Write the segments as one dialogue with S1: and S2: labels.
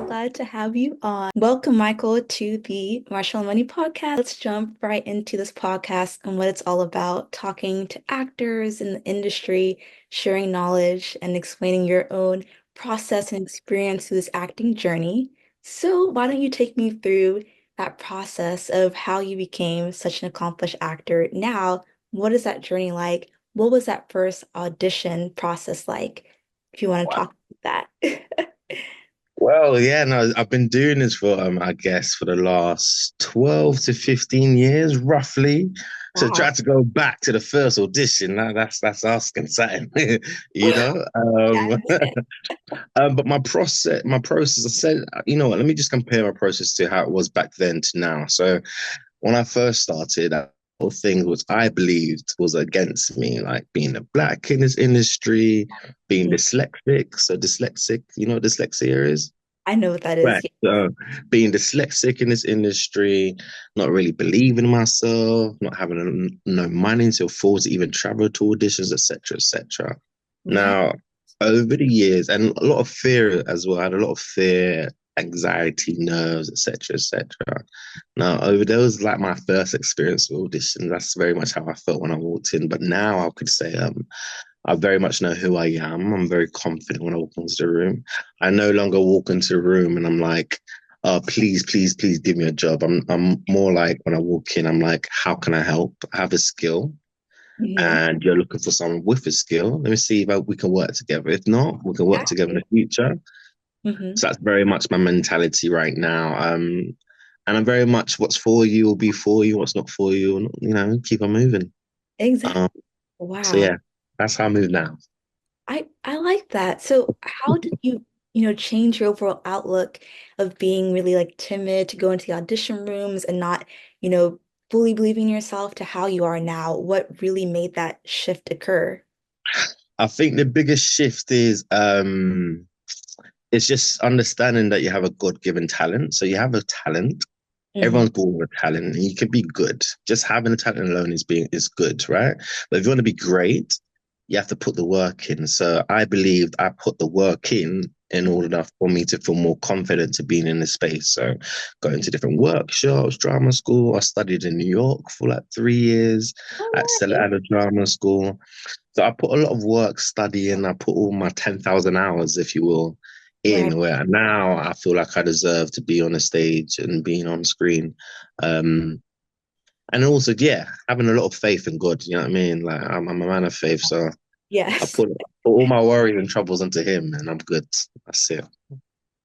S1: glad to have you on. Welcome, Michael, to the Marshall and Money podcast. Let's jump right into this podcast and what it's all about, talking to actors in the industry, sharing knowledge, and explaining your own process and experience through this acting journey. So, why don't you take me through that process of how you became such an accomplished actor? Now, what is that journey like? What was that first audition process like? If you want to talk about that.
S2: Well, yeah, no, I've been doing this for I guess for the last 12 to 15 years, roughly. So
S1: Wow.
S2: try to go back to the first audition. That's asking something, you know.
S1: Yeah, I understand.
S2: But my process, I said, you know what, let me just compare my process to how it was back then to now. So when I first started, that whole thing which I believed was against me, like being a black in this industry, being dyslexic. So dyslexic, you know what dyslexia is?
S1: I know what that is.
S2: Right.
S1: Yeah.
S2: So being dyslexic in this industry, not really believing in myself, not having no money to afford to even travel to auditions, etc., etc.
S1: Right.
S2: Now, over the years, and a lot of fear as well. I had a lot of fear, anxiety, nerves, etc., etc. Now, over there was like my first experience with auditions. That's very much how I felt when I walked in. But now I could say, I very much know who I am. I'm very confident when I walk into the room. I no longer walk into the room and I'm like, please, please, please give me a job. I'm more like when I walk in, I'm like, how can I help? I have a skill
S1: Hmm.
S2: and you're looking for someone with a skill. Let me see if we can work together. If not, we can work together in
S1: Exactly.
S2: the future.
S1: Hmm.
S2: So that's very much my mentality right now. And I'm very much what's for you will be for you, what's not for you, and, keep on moving.
S1: Exactly.
S2: Um, so
S1: Wow.
S2: yeah, that's how I move now.
S1: I like that. So how did you change your overall outlook of being really like timid to go into the audition rooms and not, you know, fully believing in yourself to how you are now? What really made that shift occur?
S2: I think the biggest shift is it's just understanding that you have a God-given talent. So you have a talent.
S1: Hmm.
S2: Everyone's born with a talent, and you can be good. Just having a talent alone is good, right? But if you want to be great, you have to put the work in. So I believed I put the work in order for me to feel more confident to being in the space. So going to different workshops, drama school. I studied in New York for like 3 years at
S1: Oh,
S2: Stella
S1: nice.
S2: Adler Drama School. So I put a lot of work studying. I put all my 10,000 hours, if you will,
S1: Right.
S2: in where now I feel like I deserve to be on a stage and being on screen. Um, and also, yeah, having a lot of faith in God. You know what I mean? Like I'm a man of faith, so I
S1: Yes.
S2: put all my worries and troubles onto Him, and I'm good. That's it.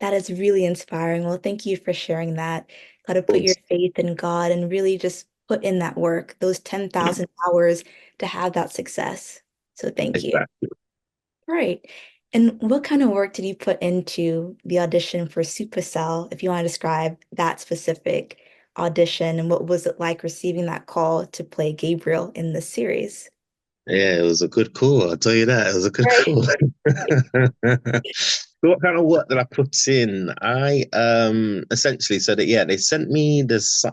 S1: That is really inspiring. Well, thank you for sharing that. Got to put your
S2: Course.
S1: faith in God and really just put in that work, those 10,000 hours to have that success. So thank you.
S2: Exactly.
S1: Right. And what kind of work did you put into the audition for Supacell, if you want to describe that specific audition and what was it like receiving that call to play Gabriel in the series?
S2: Yeah, it was a good call. I'll tell you that. It was a good
S1: Right.
S2: call. So what kind of work did I put in? I essentially so that yeah, they sent me this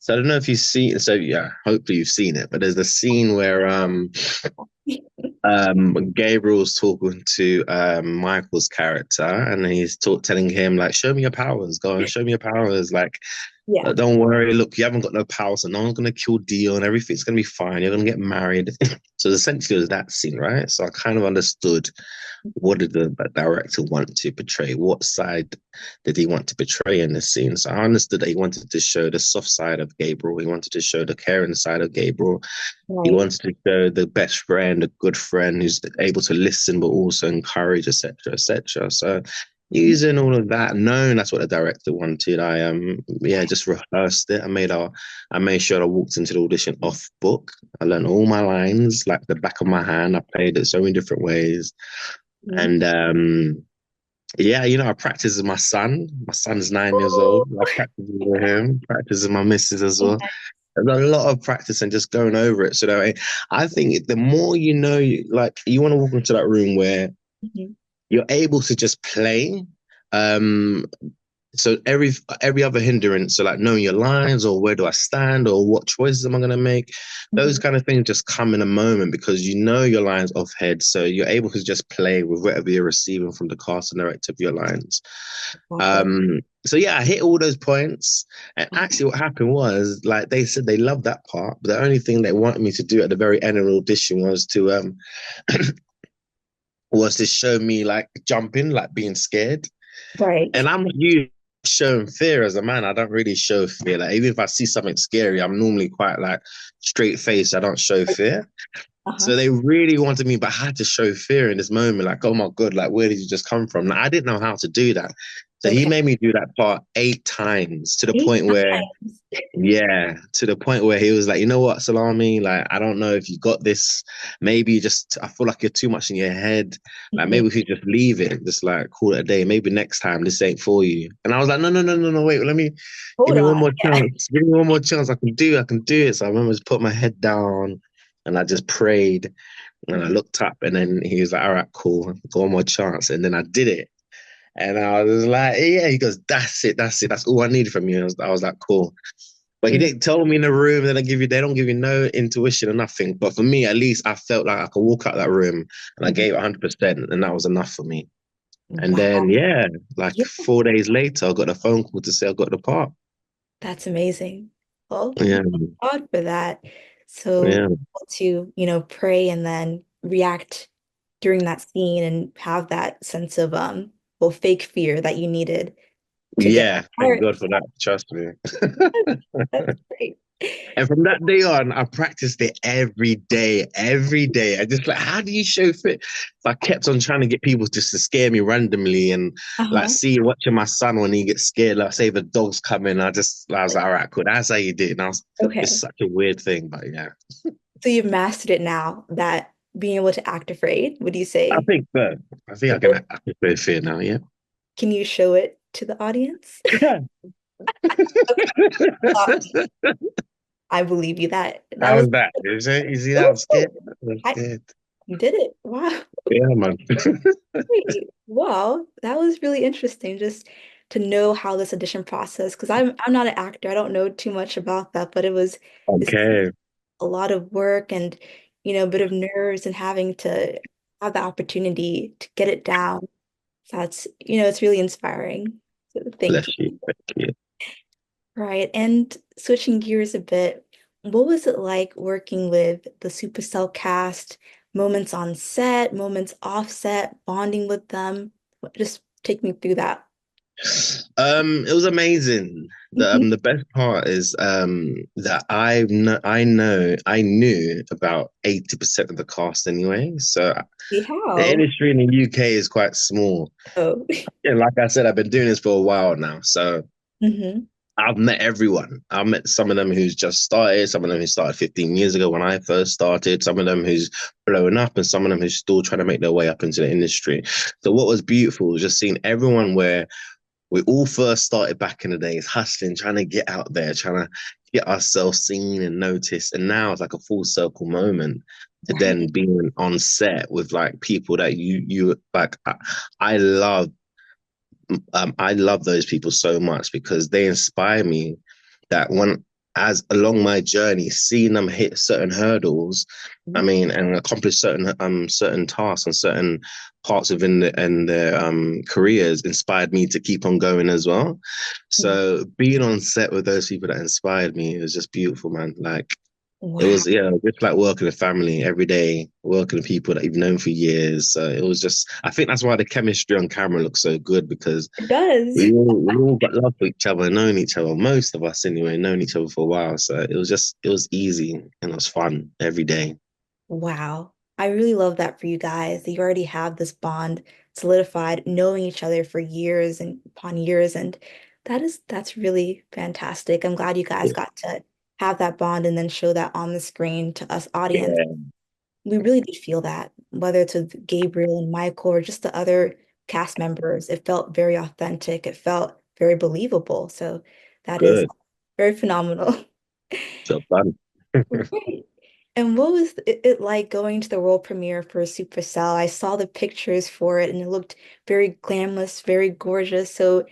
S2: so I don't know if you've seen so yeah, hopefully you've seen it, but there's a scene where Gabriel's talking to Michael's character and telling him like show me your powers, go and show me your powers, like
S1: Yeah.
S2: don't worry, look, you haven't got no power, so no one's gonna kill Dion, everything's gonna be fine, you're gonna get married. So essentially it was that scene, right? So I kind of understood what did the director want to portray? What side did he want to portray in this scene? So I understood that he wanted to show the soft side of Gabriel. He wanted to show the caring side of Gabriel. He
S1: Right.
S2: wanted to show the best friend, a good friend who's able to listen but also encourage, etc., etc. So
S1: Mhm.
S2: using all of that, knowing that's what the director wanted, I yeah, just rehearsed it. I made sure I walked into the audition off book. I learned all my lines like the back of my hand. I played it so many different ways.
S1: Mhm.
S2: And yeah, I practice with my son. My son's 9 years old.
S1: Oh,
S2: I practice with him, practice with my missus as well. There's a lot of practice and just going over it. So that I think the more you know, like you want to walk into that room where
S1: mhm.
S2: you're able to just play. Um, so every other hindrance, so like knowing your lines or where do I stand or what choices am I going to make, those
S1: Mhm.
S2: kind of things just come in a moment because you know your lines off head, so you're able to just play with whatever you're receiving from the cast and director of your lines.
S1: Exactly.
S2: So yeah, I hit all those points, and
S1: Uh-huh.
S2: actually, what happened was like they said they loved that part, but the only thing they wanted me to do at the very end of the audition was to show me like jumping, like being scared.
S1: Right.
S2: And I'm not you showing fear as a man. I don't really show fear. Like even if I see something scary, I'm normally quite like straight faced. I don't show fear.
S1: Uh-huh.
S2: So they really wanted me, but I had to show fear in this moment. Like, oh my God, like where did you just come from? Like, I didn't know how to do that. So he
S1: Okay.
S2: made me do that part 8 times to the
S1: Eight
S2: point where
S1: times.
S2: yeah, to the point where he was like, you know what, Salami, like, I don't know if you got this. Maybe you just, I feel like you're too much in your head. Like,
S1: Mhm.
S2: maybe if you just leave it, just like call it a day. Maybe next time this ain't for you. And I was like, no, no, no, no, no, wait, let me give
S1: Hold
S2: me one
S1: on.
S2: more
S1: Yeah.
S2: chance. Give me one more chance. I can do it. So I remember just put my head down and I just prayed and I
S1: Mhm.
S2: looked up and then he was like, all right, cool, one more chance. And then I did it. And I was like, yeah, he goes, that's it, that's it. That's all I needed from you. I was like, cool. But he
S1: Mm.
S2: didn't tell me in the room. They don't give you no intuition or nothing. But for me, at least, I felt like I could walk out that room and I
S1: Mhm.
S2: gave 100%, and that was enough for me. And
S1: Wow.
S2: then, yeah, like
S1: Yeah,
S2: 4 days later, I got a phone call to say I got the part.
S1: that's amazing. Well,
S2: Yeah,
S1: God for that. So
S2: yeah,
S1: to, pray and then react during that scene and have that sense of well, fake fear that you needed to get
S2: yeah. Thank
S1: hurt.
S2: God for that. Trust me.
S1: That's great.
S2: And from that day on, I practiced it every day, every day. I just like, how do you show fit? So I kept on trying to get people just to scare me randomly and like
S1: Uh-huh.
S2: watching my son when he gets scared, like say the dog's coming. I was like, all right, cool. That's how you did it. And I was, it's
S1: Okay.
S2: such a weird thing, but yeah,
S1: So you've mastered it now, that being able to act afraid, would you
S2: I
S1: say?
S2: think so. I think I can play fear now. Yeah.
S1: Can you show it to the audience? Okay, I believe you that that was
S2: How's that? You see
S1: that
S2: that? I'm
S1: was
S2: scared.
S1: cool.
S2: I'm
S1: I
S2: scared.
S1: You did it. Wow.
S2: Yeah, man.
S1: Great. Wow. That was really interesting just to know how this audition process, because I'm not an actor. I don't know too much about that, but it's
S2: Okay.
S1: a lot of work and a bit of nerves and having to have the opportunity to get it down. That's, it's really inspiring. So thank
S2: Bless
S1: you.
S2: you. Thank you.
S1: Right. And switching gears a bit, what was it like working with the Supercell cast? Moments on set, moments off set, bonding with them. Just take me through that.
S2: It was amazing.
S1: Mhm.
S2: The best part is that I knew about 80% of the cast anyway. So
S1: See
S2: the
S1: how?
S2: industry in the UK is quite small.
S1: Oh.
S2: And like I said, I've been doing this for a while now. So
S1: hmm
S2: I've met everyone. I've met some of them who's just started, some of them who started 15 years ago when I first started, some of them who's blowing up, and some of them who's still trying to make their way up into the industry. So what was beautiful was just seeing everyone where we all first started back in the days, hustling, trying to get out there, trying to get ourselves seen and noticed. And now it's like a full circle moment to then
S1: Right.
S2: being on set with like people that you like. I love I love those people so much because they inspire me that when as along my journey, seeing them hit certain hurdles, I mean, and accomplish certain tasks and certain parts within their careers inspired me to keep on going as well. So being on set with those people that inspired me, it was just beautiful, man. Like it
S1: Wow.
S2: was, yeah, just like working with family every day, working with people that you've known for years. So it was just, I think that's why the chemistry on camera looks so good because
S1: It does.
S2: we all got love for each other, known each other. Most of us, anyway, known each other for a while. So it was easy and it was fun every day.
S1: Wow. I really love that for you guys, that you already have this bond solidified, knowing each other for years and upon years. And that's really fantastic. I'm glad you guys got to have that bond and then show that on the screen to us audience.
S2: Yeah,
S1: We really did feel that, whether it's with Gabriel and Michael or just the other cast members. It felt very authentic. It felt very believable. So that is
S2: good.
S1: very phenomenal.
S2: So fun.
S1: Right. And what was it like going to the world premiere for Supercell? I saw the pictures for it and it looked very glamorous, very gorgeous. So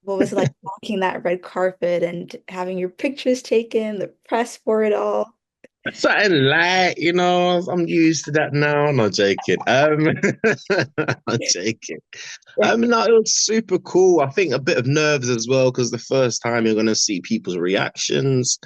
S1: what was it like walking that red carpet and having your pictures taken, the press for it all?
S2: Something light, I'm used to that now. I'm not joking. I'm joking. No, it was super cool. I think a bit of nerves as well because the first time you're gonna see people's reactions.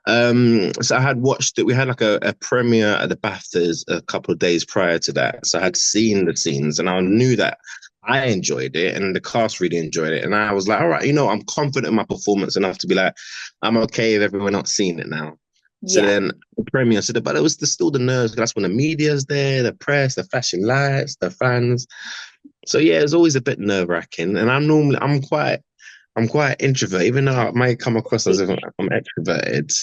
S2: So I had watched it. We had like a premiere at the BAFTAs a couple of days prior to that. So I had seen the scenes and I knew that I enjoyed it and the cast really enjoyed it. And I was like, all right, I'm confident in my performance enough to be like, I'm okay if everyone not seen it now. So
S1: Yeah.
S2: then the premiere, but it was still the nerves. 'Cause that's when the media's there, the press, the flashing lights, the fans. So yeah, it's always a bit nerve wracking. And I'm quite introverted, even though I might come across as if I'm extroverted.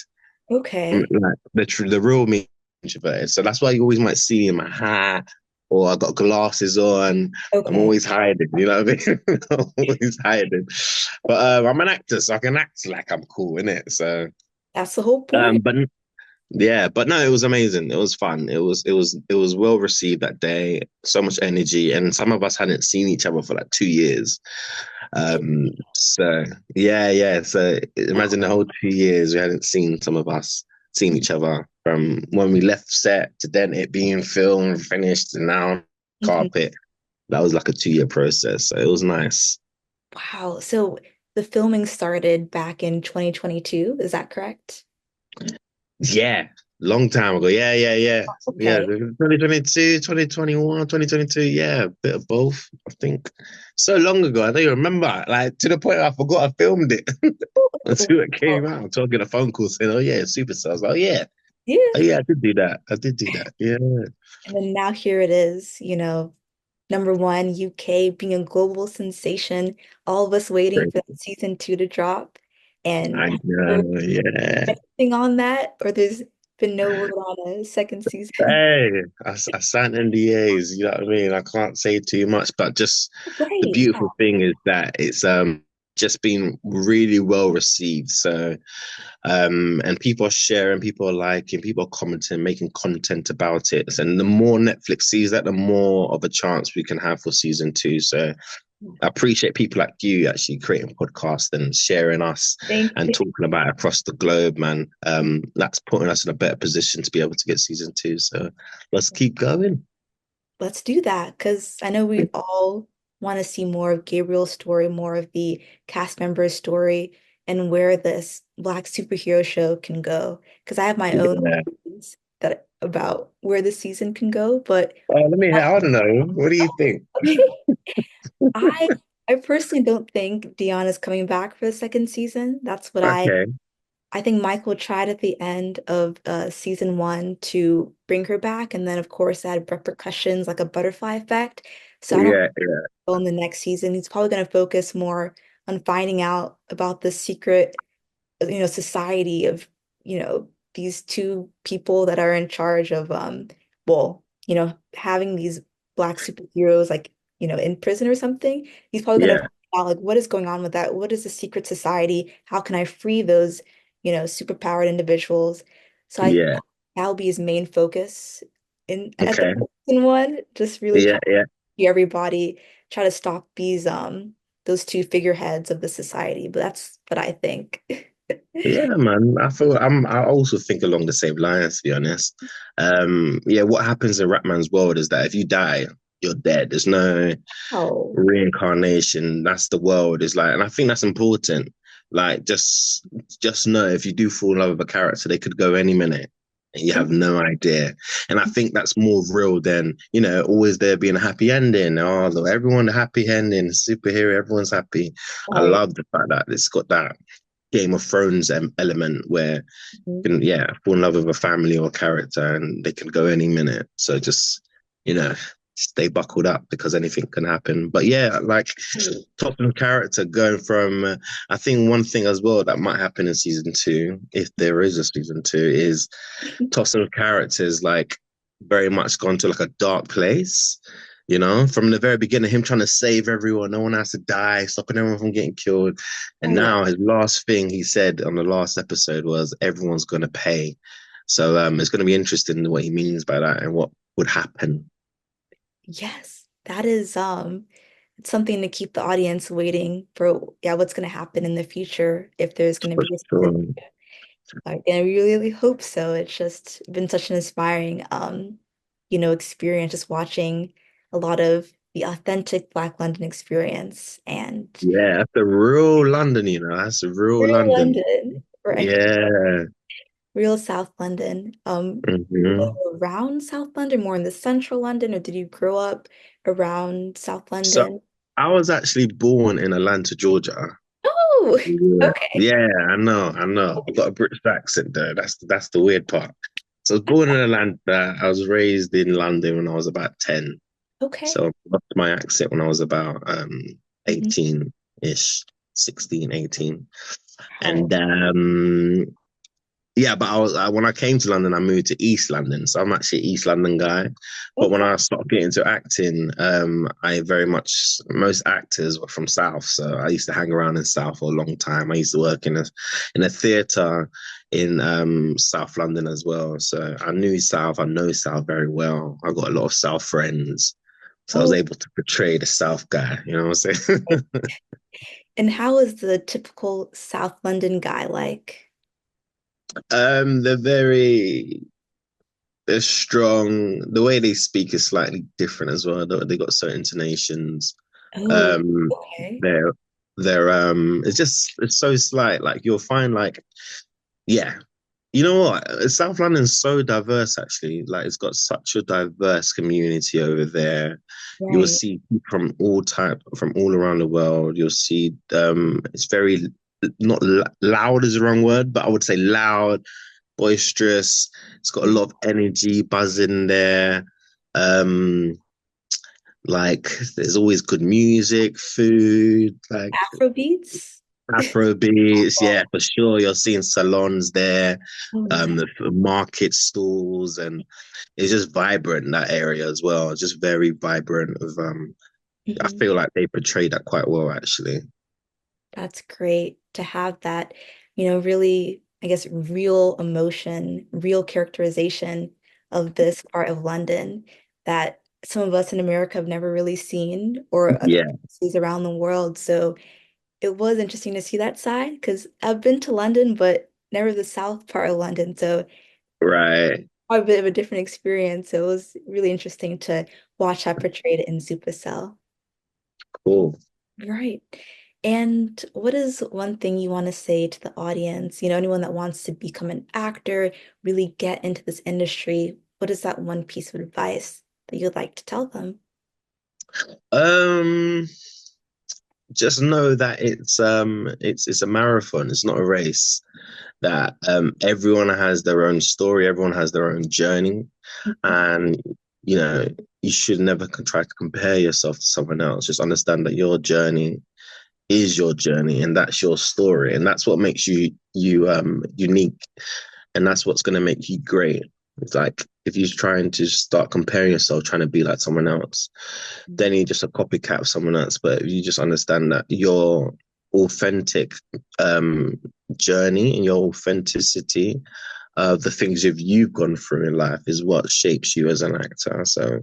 S2: I'm
S1: Okay.
S2: like the real me introverted. So that's why you always might see me in my hat or I got glasses on. I'm
S1: Okay.
S2: always hiding, you know what I mean? I'm always hiding. But I'm an actor, so I can act like I'm cool in it. So
S1: That's the whole
S2: um,
S1: point.
S2: but yeah, but no, it was amazing. It was fun. It was well received that day. So much energy, and some of us hadn't seen each other for like 2 years. So yeah, yeah. So
S1: Wow.
S2: imagine the whole 2 years we hadn't seen each other from when we left set to then it being filmed, finished, and now
S1: Mhm.
S2: carpet. That was like a 2 year process. So it was nice.
S1: Wow. So the filming started back in 2022, is that correct?
S2: Yeah, long time ago. Yeah, yeah, yeah. Yeah,
S1: Okay.
S2: 2022, 2021, 2022. Yeah, a bit of both, I think. So long ago, I don't even remember. Like, to the point I forgot I filmed it until it
S1: Wow.
S2: came out. I'm talking a phone call saying, oh, yeah, Supercell. I was like, oh, yeah. Oh,
S1: Yeah.
S2: yeah, I did do that. I did do that. Yeah.
S1: And then now here it is, number one, UK being a global sensation, all of us waiting
S2: Great.
S1: for season two to drop. And
S2: I
S1: have you heard
S2: know. Yeah.
S1: anything on that? Or there's been no word on a second season?
S2: Hey, I signed NDAs, you know what I mean? I can't say too much, but just the
S1: Right.
S2: beautiful thing is that it's just been really well received. So and people are sharing, people are liking, people are commenting, making content about it. And the more Netflix sees that, the more of a chance we can have for season two. So I appreciate people like you actually creating podcasts and sharing us
S1: Thank
S2: and
S1: you.
S2: talking about it across the globe, man. That's putting us in a better position to be able to get season two. So let's keep going.
S1: Let's do that because I know we all want to see more of Gabriel's story, more of the cast member's story, and where this Black superhero show can go. Because I have my own
S2: Yeah.
S1: opinions that about where the season can go, but
S2: Let me hear. I don't know. What do you think?
S1: I I personally don't think Dion is coming back for the second season. That's what
S2: Okay.
S1: I think Michael tried at the end of season one to bring her back, and then of course that had repercussions like a butterfly effect. So I don't
S2: Yeah. Yeah.
S1: know in the next season. He's probably going to focus more on finding out about the secret, society of, these two people that are in charge of having these Black superheroes like, in prison or something. He's probably going to
S2: Yeah.
S1: find out like what is going on with that? What is the secret society? How can I free those, superpowered individuals? So I think
S2: Yeah.
S1: that'll be his main focus in at the
S2: Okay.
S1: season one, just really
S2: Yeah.
S1: try to
S2: Yeah.
S1: free everybody, try to stop those two figureheads of the society. But that's what I think.
S2: Yeah, man. I also think along the same lines, to be honest. Yeah, what happens in Ratman's world is that if you die, you're dead. There's no
S1: Oh,
S2: reincarnation. That's the world is like, and I think that's important. Like, just know if you do fall in love with a character, they could go any minute, and you have no idea. And I think that's more real than always there being a happy ending. Oh, look, everyone a happy ending, superhero, everyone's happy. I
S1: right.
S2: love the fact that it's got that Game of Thrones element where
S1: Mhm.
S2: you can, yeah, fall in love with a family or a character and they can go any minute. So just, you know, stay buckled up because anything can happen. But yeah, like Tottenham character going from, I think one thing as well that might happen in season two, if there is a season two, is Tottenham characters like very much gone to like a dark place. From the very beginning, him trying to save everyone, no one has to die, stopping everyone from getting killed. And
S1: Oh yeah.
S2: now his last thing he said on the last episode was everyone's gonna pay. So it's gonna be interesting what he means by that and what would happen.
S1: Yes. That is it's something to keep the audience waiting for, yeah, what's going to happen in the future if there's going to
S2: For
S1: be a season.
S2: sure.
S1: And I really hope so. It's just been such an inspiring, experience just watching a lot of the authentic Black London experience and
S2: Yeah, that's the real London, that's the real
S1: real
S2: London.
S1: London, right?
S2: Yeah.
S1: Real South London. You
S2: hmm
S1: live around South London, more in the central London, or did you grow up around South
S2: So
S1: London?
S2: I was actually born in Atlanta, Georgia.
S1: Oh,
S2: Yeah.
S1: okay.
S2: Yeah, I know. I've got a British accent though. That's the weird part. So I was born in Atlanta. I was raised in London when I was about 10.
S1: Okay.
S2: So I lost my accent when I was about
S1: Mhm.
S2: 18-ish, 16, 18.
S1: Wow.
S2: And yeah, but when I came to London, I moved to East London, so I'm actually an East London guy. But when
S1: Okay.
S2: I started getting into acting, I very much most actors were from South, so I used to hang around in South for a long time. I used to work in a theatre in South London as well, so I knew South. I know South very well. I got a lot of South friends, so I was
S1: Oh,
S2: able to portray the South guy. You know what I'm saying?
S1: and how is the typical South London guy like?
S2: They're very they're strong. The way they speak is slightly different as well. They got certain intonations.
S1: Oh,
S2: Um,
S1: okay.
S2: they're it's so slight. Like you'll find like yeah, you know what? South London's so diverse actually. Like it's got such a diverse community over there. You will
S1: Right.
S2: see people from all around the world. You'll see it's very not loud is the wrong word, but I would say loud, boisterous. It's got a lot of energy, buzzing there. Um, like there's always good music, food, like
S1: Afro beats?
S2: Afro beats. Yeah, for sure. You're seeing salons there,
S1: Oh, nice.
S2: the market stalls, and it's just vibrant in that area as well. It's just very vibrant. I
S1: Mhm.
S2: feel like they portray that quite well, actually.
S1: That's great to have that, really, I guess, real emotion, real characterization of this part of London that some of us in America have never really seen or other
S2: Yeah,
S1: places around the world. So it was interesting to see that side because I've been to London, but never the south part of London. So
S2: right.
S1: quite a bit of a different experience. So it was really interesting to watch that portrayed in Supacell.
S2: Cool.
S1: Right. And what is one thing you want to say to the audience? Anyone that wants to become an actor, really get into this industry, what is that one piece of advice that you'd like to tell them?
S2: Um, just know that it's a marathon. It's not a race. That everyone has their own story, everyone has their own journey,
S1: Mhm.
S2: and you know you should never try to compare yourself to someone else. Just understand that your journey is your journey, and that's your story, and that's what makes you unique, and that's what's going to make you great. It's like if you're trying to start comparing yourself, trying to be like someone else, then you're just a copycat of someone else. But if you just understand that your authentic um, journey and your authenticity of the things you've gone through in life is what shapes you as an actor. So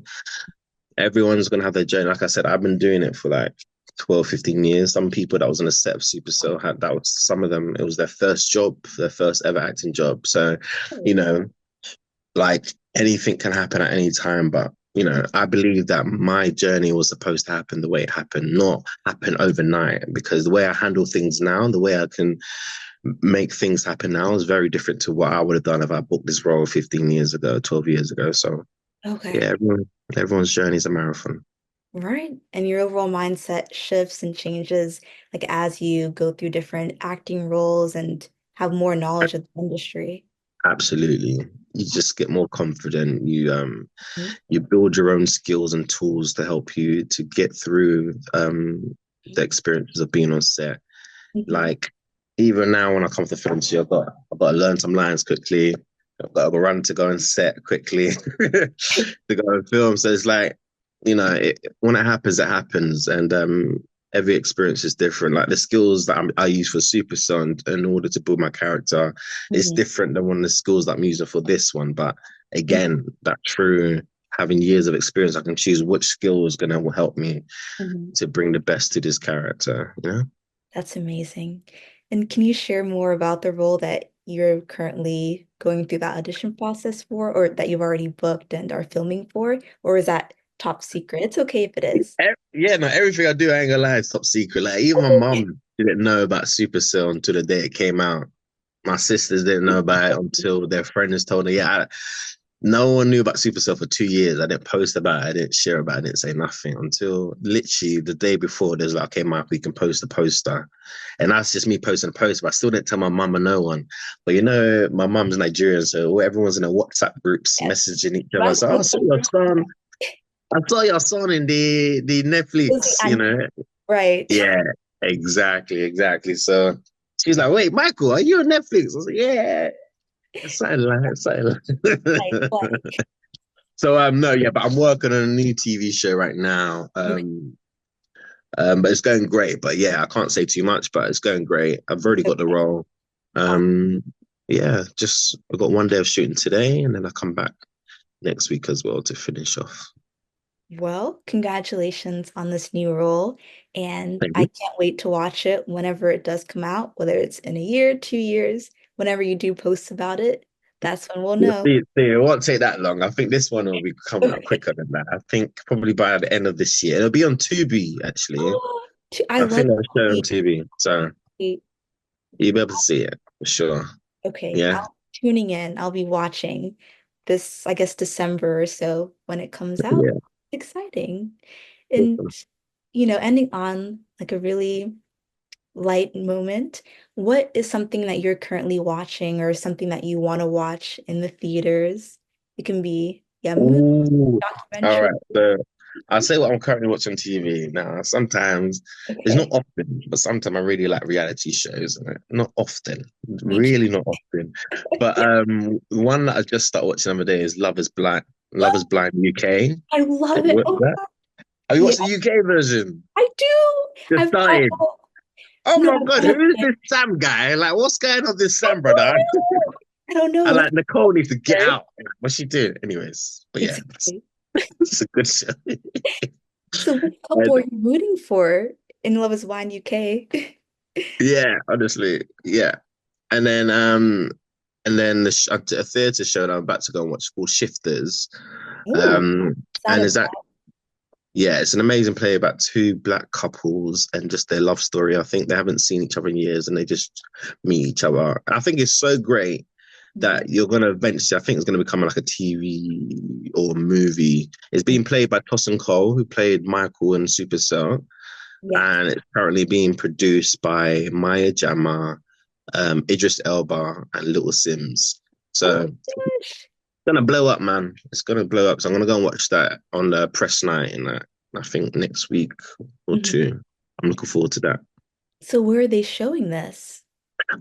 S2: everyone's going to have their journey. Like I said, I've been doing it for like 12, 15 years. Some people that was on a set of Supercell had that was some of them, it was their first job, their first ever acting job. So, you
S1: Oh,
S2: know, like anything can happen at any time, but I believe that my journey was supposed to happen the way it happened, not happen overnight. Because the way I handle things now, the way I can make things happen now is very different to what I would have done if I booked this role 15 years ago, 12 years ago. So
S1: okay.
S2: yeah, everyone's journey is a marathon.
S1: Right. And your overall mindset shifts and changes like as you go through different acting roles and have more knowledge of the industry.
S2: Absolutely. You just get more confident.
S1: Mhm.
S2: You build your own skills and tools to help you to get through the experiences of being on set.
S1: Mhm.
S2: Like even now when I come to film studio, I've got to learn some lines quickly. I've got to run to go and set quickly to go and film. So it's like, when it happens, it happens. And every experience is different. Like the skills that I use for Super Son in order to build my character is
S1: Mhm.
S2: different than one of the skills that I'm using for this one. But again, that true having years of experience, I can choose which skill is going to help me
S1: Mhm.
S2: to bring the best to this character, you know?
S1: That's amazing. And can you share more about the role that you're currently going through that audition process for, or that you've already booked and are filming for? Or is that top secret? It's okay if it is.
S2: Yeah, no, everything I do, I ain't gonna lie, it's top secret. Like, even my mum didn't know about Supercell until the day it came out. My sisters didn't know about it until their friends told her. No one knew about Supercell for 2 years. I didn't post about it. I didn't share about it. I didn't say nothing until literally the day before. There's like, okay, Mike, we can post a poster. And that's just me posting a post, but I still didn't tell my mum or no one. But my mum's Nigerian, so everyone's in a WhatsApp groups
S1: Yes.
S2: messaging each other.
S1: My
S2: So, oh, I saw your son in the
S1: was the
S2: Netflix,
S1: anchor, right?
S2: Yeah, exactly, exactly. So she's like, wait, Michael, are you on Netflix? I was like, yeah, something
S1: Right,
S2: like.
S1: like,
S2: So no, yeah, but I'm working on a new TV show right now.
S1: okay,
S2: But it's going great. But yeah, I can't say too much, but it's going great. I've already
S1: it's
S2: got the
S1: okay.
S2: role. Um, yeah, just I've got one day of shooting today, and then I come back next week as well to finish off.
S1: Well, congratulations on this new role. And
S2: Thank
S1: I
S2: you.
S1: can't wait to watch it whenever it does come out, whether it's in a year, 2 years, whenever you do posts about it, that's when we'll
S2: Yeah,
S1: know.
S2: it won't take that long. I think this one will be coming out
S1: Okay.
S2: quicker than that. I think probably by the end of this year. It'll be on Tubi, actually.
S1: Oh, I
S2: I
S1: love
S2: think they'll show on
S1: TV.
S2: TV. So you'll be able to see it for sure.
S1: Okay,
S2: Yeah.
S1: I'll tuning in. I'll be watching this, I guess, December or so when it comes out.
S2: Yeah.
S1: Exciting. And, ending on like a really light moment, what is something that you're currently watching or something that you want to watch in the theaters? It can be, yeah, movie,
S2: Ooh. All
S1: documentary.
S2: right. So I'll say what I'm currently watching TV now. Sometimes it's not
S1: Okay,
S2: often, but sometimes I really like reality shows. And not often,
S1: me too.
S2: really not often. But one that I just started watching the other day is Love is Blind. Love is Blind UK.
S1: I
S2: Have
S1: love
S2: you
S1: it.
S2: watched
S1: Oh,
S2: that? Have you
S1: yeah,
S2: watched the UK version?
S1: I do.
S2: Just
S1: I've I,
S2: started. Oh
S1: no,
S2: my
S1: I'm
S2: God,
S1: gonna
S2: who is
S1: say,
S2: this Sam guy? Like, what's going on with this
S1: I
S2: Sam
S1: don't
S2: brother?
S1: know. I don't
S2: I
S1: know. Let's
S2: like Nicole needs to get
S1: first.
S2: out. What's she doing? Anyways, but yeah,
S1: Exactly.
S2: it's a good show.
S1: So which couple are you rooting for in Love is Blind UK?
S2: Yeah, honestly, yeah. And then a theatre show that I'm about to go and watch called Shifters.
S1: Ooh,
S2: Um,
S1: what's that
S2: and is that
S1: about?
S2: Yeah, it's an amazing play about two black couples and just their love story. I think they haven't seen each other in years and they just meet each other. I think it's so great
S1: Mhm.
S2: that you're gonna eventually, I think it's gonna become like a TV or movie. It's being played by Tosin Cole, who played Michael in Supercell,
S1: Yes.
S2: and it's currently being produced by Maya Jama, Idris Elba, and Little Sims.
S1: Oh
S2: So
S1: my
S2: it's
S1: gosh.
S2: gonna blow up, man. It's gonna blow up. So I'm gonna go and watch that on the press night in I think next week or
S1: Mhm.
S2: two. I'm looking forward to that.
S1: So where are they showing this?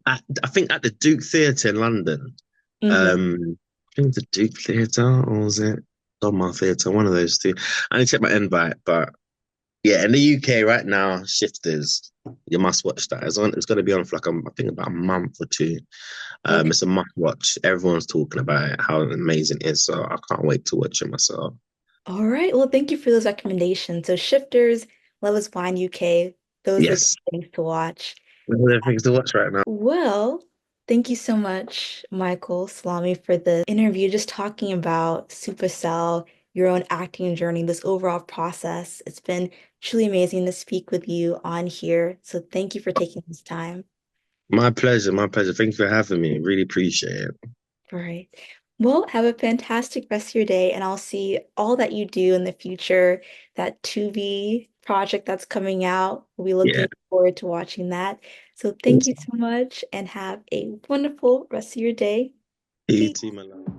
S2: I think at the Duke Theatre in London.
S1: Hmm.
S2: I think the Duke Theatre or was it Donmar Theatre? One of those two. I need to check my invite, but yeah, in the UK right now, Shifters. You must watch that. It's going to be on for like I think about a month or two.
S1: Okay.
S2: It's a must watch. Everyone's talking about it, how amazing it is. So I can't wait to watch it myself.
S1: All right. Well, thank you for those recommendations. So Shifters, Love is Blind UK, those are the
S2: Yes,
S1: things to watch.
S2: there are things to watch right now.
S1: Well, thank you so much, Michael Salami, for the interview, just talking about Supercell, your own acting journey, this overall process. It's been truly amazing to speak with you on here. So thank you for taking this time.
S2: My pleasure, my pleasure. Thank you for having me. Really appreciate it.
S1: All right. Well, have a fantastic rest of your day, and I'll see all that you do in the future. That 2B project that's coming out, we'll be
S2: Yeah,
S1: looking forward to watching that. So thank you
S2: awesome.
S1: so much, and have a wonderful rest of your day.
S2: You
S1: Peace.
S2: too, my love.